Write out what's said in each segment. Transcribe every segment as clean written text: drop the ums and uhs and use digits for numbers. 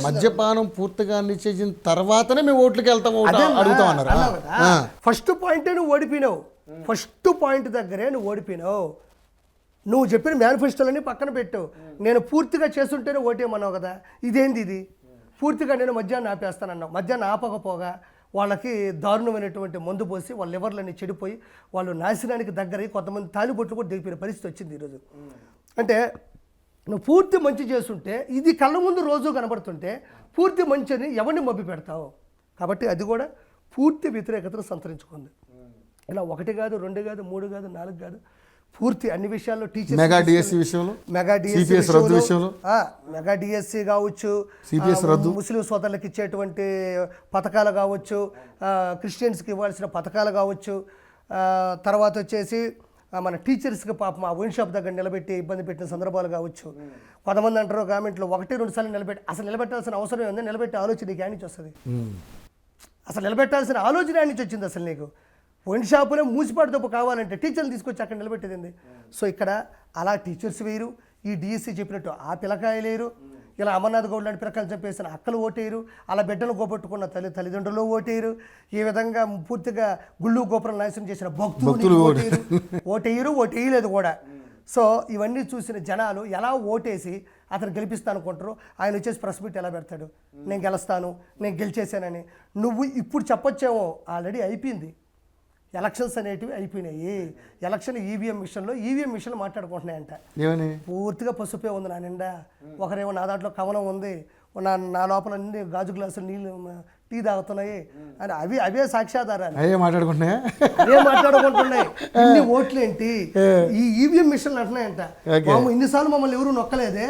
మద్యపానం పూర్తిగా నిషేధించిన తర్వాతనే మేము ఓట్లకి అడుగుతాం అన్నారు. ఫస్ట్ పాయింటే నువ్వు ఓడిపోయినావు, ఫస్ట్ పాయింట్ దగ్గరే నువ్వు ఓడిపోయినావు. నువ్వు చెప్పిన మేనిఫెస్టోలని పక్కన పెట్టావు. నేను పూర్తిగా చేస్తుంటేనే ఓటేమన్నావు కదా, ఇదేంది ఇది? పూర్తిగా నేను మద్యాన్ని ఆపేస్తానన్నావు. మద్యాన్ని ఆపకపోగా వాళ్ళకి దారుణమైనటువంటి మందు పోసి వాళ్ళ లివర్లన్నీ చెడిపోయి వాళ్ళు నాశనానికి దగ్గరై కొంతమంది తాలిబొట్లు కూడా దిగిపోయిన పరిస్థితి వచ్చింది ఈరోజు. అంటే నువ్వు పూర్తి మంచి చేస్తుంటే, ఇది కళ్ళ ముందు రోజు కనబడుతుంటే పూర్తి మంచి అని ఎవరిని మభ్య పెడతావు? కాబట్టి అది కూడా పూర్తి వ్యతిరేకతను సంతరించుకుంది. ఇలా 1 కాదు 2 కాదు 3 కాదు 4 కాదు, పూర్తి అన్ని విషయాల్లో టీచర్ మెగా డిఎస్సి విషయంలో, మెగా డిఎస్సి కావచ్చు, ముస్లిం సోదరులకు ఇచ్చేటువంటి పథకాలు కావచ్చు, క్రిస్టియన్స్కి ఇవ్వాల్సిన పథకాలు కావచ్చు, తర్వాత వచ్చేసి మన టీచర్స్కి పాపం ఆ వైన్ షాప్ దగ్గర నిలబెట్టి ఇబ్బంది పెట్టిన సందర్భాలు కావచ్చు. కొంతమంది అంటారు గవర్నమెంట్లో 1-2 సార్లు నిలబెట్టి, అసలు నిలబెట్టాల్సిన అవసరం ఉంది? నిలబెట్టే ఆలోచన నీకు యాడ్ నుంచి వస్తుంది? అసలు నిలబెట్టాల్సిన ఆలోచన యాడ్ నుంచి వచ్చింది? అసలు నీకు వైన్ షాపులో మూసిపాటుతో కావాలంటే టీచర్లు తీసుకొచ్చి అక్కడ నిలబెట్టేది. సో ఇక్కడ అలా టీచర్స్ వేరు, ఈ డిఎస్సి చెప్పినట్టు ఆ పిల్లకాయలు లేరు, ఇలా అమర్నాథ్ గౌడ్ లాంటి పిల్లకాయలు చంపేసిన అక్కలు ఓటేరు, అలా బిడ్డలు గోపట్టుకున్న తల్లిదండ్రులు ఓటేరు, ఈ విధంగా పూర్తిగా గుళ్ళు గోపురం నాశనం చేసిన భక్తులు ఓటేయలేదు కూడా. సో ఇవన్నీ చూసిన జనాలు ఎలా ఓటేసి అతను గెలిపిస్తా అనుకుంటారు. ఆయన వచ్చేసి ప్రెస్ మీట్ ఎలా పెడతాడు, నేను గెలుస్తాను, నేను గెలిచేసానని. నువ్వు ఇప్పుడు చెప్పొచ్చేమో, ఆల్రెడీ అయిపోయింది. ఎలక్షన్స్ అనేటివి అయిపోయినాయి. ఎలక్షన్ ఈవీఎం మిషన్లు మాట్లాడుకుంటున్నాయంట. పూర్తిగా పసుపే ఉంది నా నిండా. ఒకరేమో నా దాంట్లో కవనం ఉంది, నా లోపల అన్ని గాజు గ్లాసులు నీళ్ళు టీ తాగుతున్నాయి అని అవే సాక్ష్యాధారాలు అవే మాట్లాడుకుంటున్నాయి. ఇన్ని ఓట్లేంటి, ఈ ఈవీఎం మిషన్లు అంటున్నాయంట. ఇన్నిసార్లు మమ్మల్ని ఎవరు నొక్కలేదే,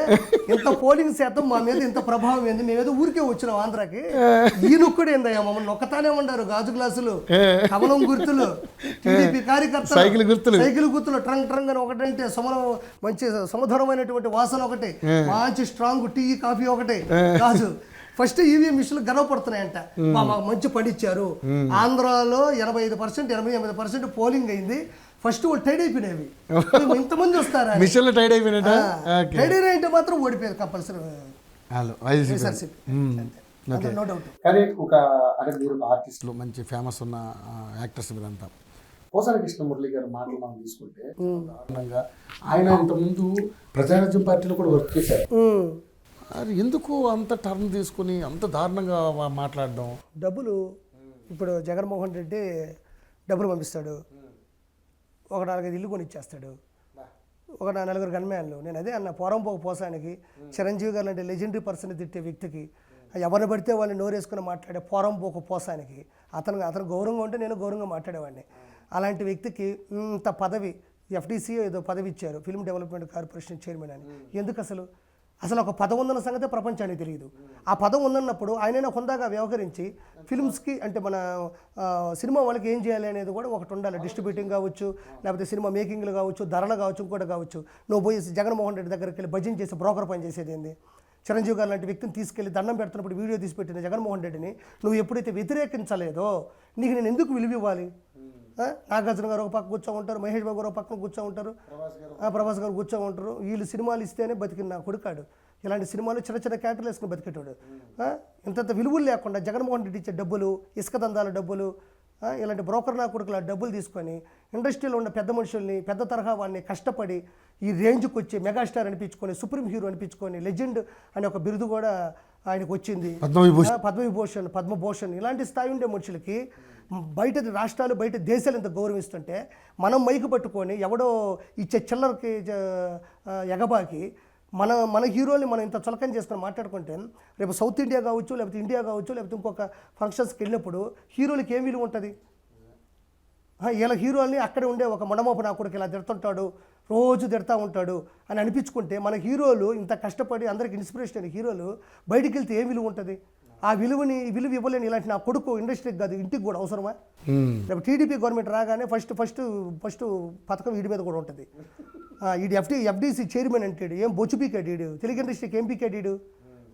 ఇంత పోలింగ్ శాతం మా మీద ఇంత ప్రభావం ఏంది, మేమేదో ఊరికే వచ్చినాం ఆంధ్రాకి, ఈ నొక్కుడు ఏందయ్యా, మమ్మల్ని నొక్కతానే ఉండారు. గాజు గ్లాసులు, కమలం గుర్తులు, టీడీపీ కార్యకర్తలు సైకిల్ గుర్తులు ట్రంక్ ట్రంక్ అని ఒకటంటే మంచి సమధురమైనటువంటి వాసన ఒకటి, మంచి స్ట్రాంగ్ టీ కాఫీ ఒకటి, గాజు. ఫస్ట్ ఈవీఎం మిషన్లు గర్వపడుతున్నాయంట, మాకు మంచి పండించారు. ఆంధ్రాలో 85% 88% పోలింగ్ అయింది. ఫస్ట్ వాళ్ళు టైడ్ అయిపోయినవి. ఇంతమంది వస్తారా టైడ్ అయినంటే మాత్రం ఓడిపోయారు కంపల్సరీ. No doubt. కానీ ఒక అంటే మీరు ఆర్టిస్టులు మంచి ఫేమస్ ఉన్న యాక్టర్స్ మీరంతా, పోసాని కృష్ణమురళి గారు మాటలు మనం తీసుకుంటే ఆయన ఇంతకుముందు ప్రజారాజ్యం పార్టీలో కూడా వర్క్ చేశారు. అది ఎందుకు అంత టర్న్ తీసుకుని అంత దారుణంగా మాట్లాడడం? డబ్బులు. ఇప్పుడు జగన్మోహన్ రెడ్డి డబ్బులు పంపిస్తాడు, ఒక 4-5 ఇల్లు కొని ఇచ్చేస్తాడు, ఒక 4 గన్మ్యాన్లు. నేను అదే అన్న, పోరంపోక పోసానికి చిరంజీవి గారు అంటే లెజెండరీ పర్సన్ తిట్టే వ్యక్తికి, ఎవరిని పడితే వాళ్ళని నోరేసుకుని మాట్లాడే పోరంపోక పోసానికి అతను గౌరవంగా ఉంటే నేను గౌరవంగా మాట్లాడేవాడిని. అలాంటి వ్యక్తికి ఇంత పదవి, ఎఫ్డీసీ ఏదో పదవి ఇచ్చారు, ఫిల్మ్ డెవలప్మెంట్ కార్పొరేషన్ చైర్మన్ అని. ఎందుకు అసలు ఒక పదం ఉందన్న సంగతే ప్రపంచానికి తెలియదు. ఆ పదం ఉందన్నప్పుడు ఆయనైనా హుందాగా వ్యవహరించి ఫిల్మ్స్కి అంటే మన సినిమా వాళ్ళకి ఏం చేయాలి అనేది కూడా ఒకటి ఉండాలి. డిస్ట్రిబ్యూటింగ్ కావచ్చు, లేకపోతే సినిమా మేకింగ్లు కావచ్చు, ధరలు కావచ్చు, ఇంకోటి కావచ్చు. నువ్వు పోయి జగన్మోహన్ రెడ్డి దగ్గరికి వెళ్ళి భజన చేసి బ్రోకర్ పని చేసేది ఏంది? చిరంజీవి గారు లాంటి వ్యక్తిని తీసుకెళ్ళి దండం పెడుతున్నప్పుడు వీడియో తీసి పెట్టిన జగన్మోహన్ రెడ్డిని నువ్వు ఎప్పుడైతే వ్యతిరేకించలేదో నీకు నేను ఎందుకు విలువ ఇవ్వాలి? నాగార్జున గారు ఒక పక్క కూర్చో ఉంటారు, మహేష్ బాబు గారు ఒక పక్కన కూర్చో ఉంటారు, ప్రభాస్ గారు కూర్చో ఉంటారు. వీళ్ళు సినిమాలు ఇస్తేనే బతికిన నా కొడుకాడు. ఇలాంటి సినిమాలు చిన్న క్యాటర్లు వేసుకుని బతికేటాడు. ఇంత విలువలు లేకుండా జగన్మోహన్ రెడ్డి ఇచ్చే డబ్బులు, ఇసుక దందాల డబ్బులు, ఇలాంటి బ్రోకర్ నా కొడుకులు ఆ డబ్బులు తీసుకొని ఇండస్ట్రీలో ఉన్న పెద్ద మనుషుల్ని, పెద్ద తరహా వాడిని కష్టపడి ఈ రేంజ్కి వచ్చి మెగాస్టార్ అనిపించుకొని, సుప్రీం హీరో అనిపించుకొని, లెజెండ్ అనే ఒక బిరుదు కూడా ఆయనకు వచ్చింది, పద్మభూషణ్. ఇలాంటి స్థాయి ఉండే మనుషులకి బయట రాష్ట్రాలు, బయట దేశాలు ఎంత గౌరవిస్తుంటే మనం మైకు పట్టుకొని ఎవడో ఇచ్చే చిల్లరకి ఎగబాకి మన హీరోని మనం ఇంత చులకం చేసుకొని మాట్లాడుకుంటే రేపు సౌత్ ఇండియా కావచ్చు, లేకపోతే ఇండియా కావచ్చు, లేకపోతే ఇంకొక ఫంక్షన్స్కి వెళ్ళినప్పుడు హీరోలకి ఏం విలువ ఉంటుంది? ఇలా హీరోల్ని అక్కడే ఉండే ఒక మొండమోప నా కొడుకు ఇలా తిడుతుంటాడు, రోజు తిడతా ఉంటాడు అని అనిపించుకుంటే మన హీరోలు ఇంత కష్టపడి అందరికి ఇన్స్పిరేషన్ అయిన హీరోలు బయటికి వెళ్తే ఏం విలువ ఉంటుంది? ఆ విలువ ఇవ్వలేని ఇలాంటి నా కొడుకు ఇండస్ట్రీకి కాదు ఇంటికి కూడా అవసరమా? లేకపోతే టీడీపీ గవర్నమెంట్ రాగానే ఫస్ట్ పథకం వీడి మీద కూడా ఉంటుంది. ఈడు ఎఫ్డీసీ చైర్మన్ అంటాడు, ఏం బొచ్చుపీకాడు ఈడు, తెలుగు ఇండస్ట్రీకి ఏం పీకాడు?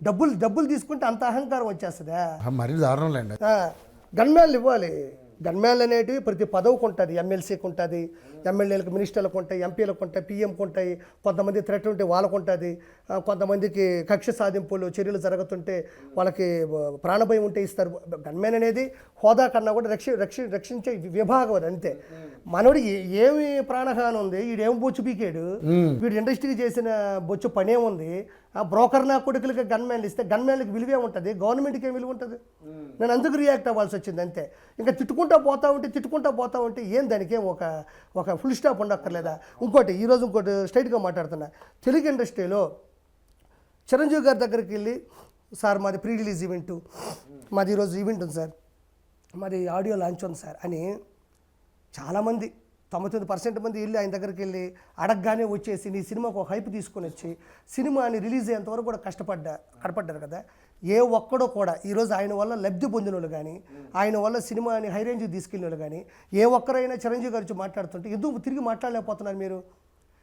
డబ్బులు తీసుకుంటే అంత అహంకారం వచ్చేస్తుందా? మరి దారుణం లేండి. గన్మ్యాన్లు ఇవ్వాలి, గన్మ్యాన్లు అనేటివి ప్రతి పదవికి ఉంటుంది, ఎమ్మెల్సీకి ఉంటుంది, ఎమ్మెల్యేలకు మినిస్టర్లకు ఉంటాయి, ఎంపీలకు ఉంటాయి, పీఎంకి ఉంటాయి, కొంతమంది థ్రెట్ ఉంటే వాళ్ళకు ఉంటుంది, కొంతమందికి కక్ష సాధింపులు చర్యలు జరుగుతుంటే వాళ్ళకి ప్రాణభయం ఉంటే ఇస్తారు. గన్మ్యాన్ అనేది హోదా కన్నా కూడా రక్షించే విభాగం అది అంతే. మనోడు ఏమి ప్రాణహాని ఉంది, వీడేం బొచ్చు పీకాడు, వీడు ఇండస్ట్రీకి చేసిన బొచ్చు పనేముంది, ఆ బ్రోకర్ నా కొడుకులకి గన్మ్యాన్లు ఇస్తే గన్మ్యాన్లకు విలువే ఉంటుంది, గవర్నమెంట్కి ఏం విలువ ఉంటుంది? నేను అందుకు రియాక్ట్ అవ్వాల్సి వచ్చింది అంతే. ఇంకా తిట్టుకుంటా పోతా ఉంటే ఏం దానికి ఏం ఒక ఫుల్ స్టాప్ ఉండక్కర్లేదా? ఇంకోటి ఈరోజు ఇంకోటి స్ట్రైట్గా మాట్లాడుతున్నా, తెలుగు ఇండస్ట్రీలో చిరంజీవి గారి దగ్గరికి వెళ్ళి సార్ మాది ప్రీ రిలీజ్ ఈవెంటు, మాది ఈరోజు ఈవెంట్ ఉంది సార్, మాది ఆడియో లాంచ్ ఉంది సార్ అని చాలామంది 99% మంది వెళ్ళి ఆయన దగ్గరికి వెళ్ళి అడగగానే వచ్చేసి నీ సినిమాకు ఒక హైప్ తీసుకొని వచ్చి సినిమాని రిలీజ్ అయ్యేంత వరకు కూడా కష్టపడ్డారు కదా. ఏ ఒక్కడో కూడా ఈరోజు ఆయన వల్ల లబ్ధి పొందిన వాళ్ళు కానీ, ఆయన వల్ల సినిమాని హై రేంజ్కి తీసుకెళ్ళిన వాళ్ళు కానీ, ఏ ఒక్కరైనా చిరంజీవి గారి గురించి మాట్లాడుతుంటే ఎందుకు తిరిగి మాట్లాడలేకపోతున్నారు మీరు?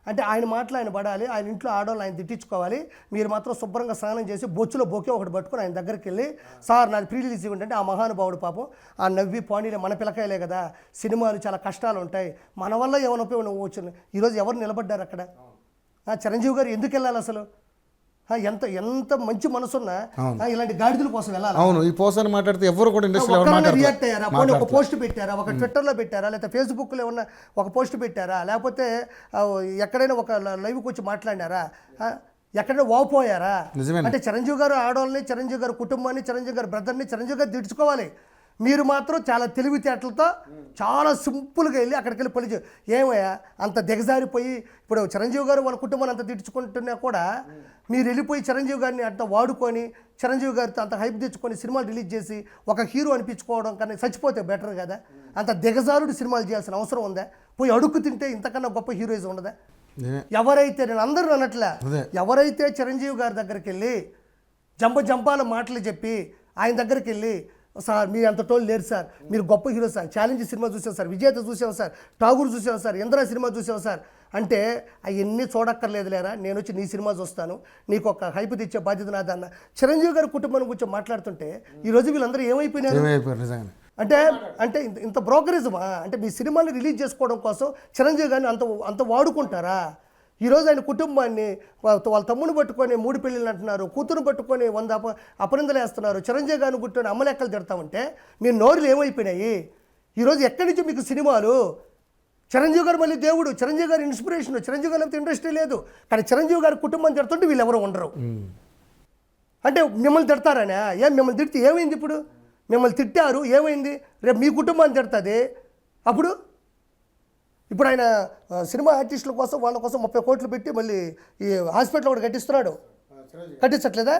అంటే ఆయన మాటలు ఆయన పడాలి, ఆయన ఇంట్లో ఆడవాళ్ళు ఆయన తిట్టించుకోవాలి, మీరు మాత్రం శుభ్రంగా స్నానం చేసి బొచ్చులో బొకే ఒకటి పట్టుకొని ఆయన దగ్గరికి వెళ్ళి సార్ నాది ప్రీ రిలీజ్ ఈవెంట్ అంటే ఆ మహానుభావుడు పాపం ఆ నవ్వి పానీలే మన పిల్లకాయలే కదా, సినిమాలు చాలా కష్టాలు ఉంటాయి, మన వల్ల ఏమైనా ఉపయోగం వచ్చు. ఈరోజు ఎవరు నిలబడ్డారు అక్కడ? చిరంజీవి గారు ఎందుకు వెళ్ళాలి అసలు? ఎంత మంచి మనసున్నా ఇలాంటి గాడిదల కోసం వెళ్ళాలి. అవును, ఈ పోసాన్ని మాట్లాడితే ఎవరు కూడా రియాక్ట్ అయ్యారా? ఒక పోస్ట్ పెట్టారా, ఒక ట్విట్టర్లో పెట్టారా, లేకపోతే ఫేస్బుక్లో ఏమన్నా ఒక పోస్ట్ పెట్టారా, లేకపోతే ఎక్కడైనా ఒక లైవ్కి వచ్చి మాట్లాడినారా, ఎక్కడైనా వాపోయారా? అంటే చిరంజీవి గారు ఆడవాళ్ళని, చిరంజీవి గారు కుటుంబాన్ని, చిరంజీవి గారి బ్రదర్ని చిరంజీవి గారు తీర్చుకోవాలి. మీరు మాత్రం చాలా తెలివితేటలతో చాలా సింపుల్గా వెళ్ళి అక్కడికి వెళ్ళి పొలిచి ఏమయ్యా అంత దిగజారిపోయి ఇప్పుడు చిరంజీవి గారు వాళ్ళ కుటుంబాన్ని అంత తిట్టుకుంటున్నా కూడా మీరు వెళ్ళిపోయి చిరంజీవి గారిని అంత వాడుకొని చిరంజీవి గారితో అంత హైప్ తెచ్చుకొని సినిమాలు రిలీజ్ చేసి ఒక హీరో అనిపించుకోవడం కన్నా చచ్చిపోతే బెటర్ కదా. అంత దిగజారుడు సినిమాలు చేయాల్సిన అవసరం ఉందా? పోయి అడుక్కు తింటే ఇంతకన్నా గొప్ప హీరోయిజం ఉండదా? ఎవరైతే నేను అందరూ అన్నట్లే ఎవరైతే చిరంజీవి గారి దగ్గరికి వెళ్ళి జంపాల మాటలు చెప్పి ఆయన దగ్గరికి వెళ్ళి సార్ మీరు అంత టోల్ లేరు సార్, మీరు గొప్ప హీరో సార్, ఛాలెంజ్ సినిమా చూసాం సార్, విజేత చూసాం సార్, ఠాగూర్ చూసాం సార్, ఇంద్ర సినిమా చూసాం సార్ అంటే అవన్నీ చూడక్కర్లేదు లేరా, నేను వచ్చి నీ సినిమా చూస్తాను, నీకు ఒక హైప్ తెచ్చే బాధ్యత నాదన్న చిరంజీవి గారి కుటుంబాన్ని కూర్చొని మాట్లాడుతుంటే ఈరోజు వీళ్ళందరూ ఏమైపోయినారు? అంటే ఇంత బ్రోకరిజమా? అంటే మీ సినిమాని రిలీజ్ చేసుకోవడం కోసం చిరంజీవి గారిని అంత వాడుకుంటారా? ఈరోజు ఆయన కుటుంబాన్ని వాళ్ళ తమ్ముని పట్టుకొని 3 పెళ్ళిళ్ళు అంటున్నారు, కూతురు పట్టుకొని 100 అపనిందలు వేస్తున్నారు, చిరంజీవి గారిని కూర్చొని అమ్మలెక్కలు తిడతామంటే మీ నోరులు ఏమైపోయినాయి? ఈరోజు ఎక్కడి నుంచి మీకు సినిమాలు? చిరంజీవి గారు మళ్ళీ దేవుడు, చిరంజీవి గారి ఇన్స్పిరేషన్, చిరంజీవి గారి ఇండస్ట్రీ లేదు, కానీ చిరంజీవి గారి కుటుంబం తిడుతుంటే వీళ్ళు ఎవరు ఉండరు. అంటే మిమ్మల్ని తిడతారనే మిమ్మల్ని తిడితే ఏమైంది? ఇప్పుడు మిమ్మల్ని తిట్టారు ఏమైంది? రేపు మీ కుటుంబాన్ని తిడుతుంది. ఇప్పుడు ఆయన సినిమా ఆర్టిస్టుల కోసం వాళ్ళ కోసం 30 కోట్లు పెట్టి మళ్ళీ ఈ హాస్పిటల్ కూడా కట్టించట్లేదా?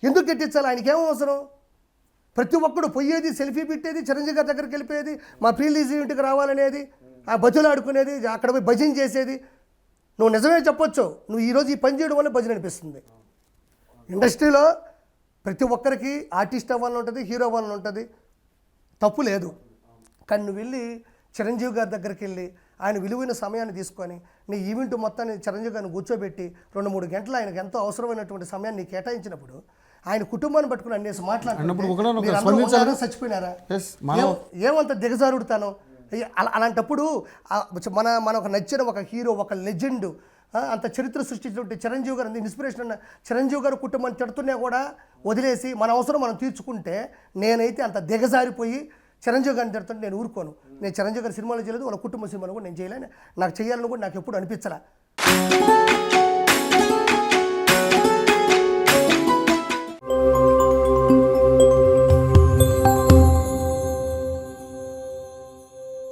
ఎందుకు కట్టించాలి? ఆయనకి ఏమో అవసరం? ప్రతి ఒక్కడు పోయేది సెల్ఫీ పెట్టేది, చిరంజీవి గారి దగ్గరికి వెళ్ళిపోయేది, మా ప్రీ రిలీజ్ ఈవెంట్కి రావాలనేది, ఆ బజులు ఆడుకునేది, అక్కడ పోయి భజన చేసేది. నువ్వు నిజమే చెప్పొచ్చు, నువ్వు ఈరోజు ఈ పని చేయడం వల్ల భజన అనిపిస్తుంది. ఇండస్ట్రీలో ప్రతి ఒక్కరికి ఆర్టిస్ట్ అవ్వాలని ఉంటుంది, హీరో అవ్వాలని ఉంటుంది, తప్పు లేదు. కానీ నువ్వు వెళ్ళి చిరంజీవి గారి దగ్గరికి వెళ్ళి ఆయన విలువైన సమయాన్ని తీసుకొని నీ ఈవెంట్ మొత్తాన్ని చిరంజీవి గారిని కూర్చోబెట్టి 2-3 గంటలు ఆయనకు ఎంతో అవసరమైనటువంటి సమయాన్ని నీకు కేటాయించినప్పుడు ఆయన కుటుంబాన్ని పట్టుకుని అన్నేసి మాట్లాడుతున్నారు, చచ్చిపోయినారా? ఏమంత దిగజారుడుతాను? అలాంటప్పుడు మనకు నచ్చిన ఒక హీరో, ఒక లెజెండ్, అంత చరిత్ర సృష్టించినటువంటి చిరంజీవి గారు అంత ఇన్స్పిరేషన్ ఉన్న చిరంజీవి గారు కుటుంబాన్ని తిడుతున్నా కూడా వదిలేసి మన అవసరం మనం తీర్చుకుంటే, నేనైతే అంత దిగజారిపోయి చిరంజీవి గారిని తిడుతుంటే నేను ఊరుకోను. నేను చిరంజీవి గారి సినిమాలు చేయలేదు, వాళ్ళ కుటుంబ సినిమాలు కూడా నేను చేయలేను, నాకు చేయాలని కూడా నాకు ఎప్పుడు అనిపించలే.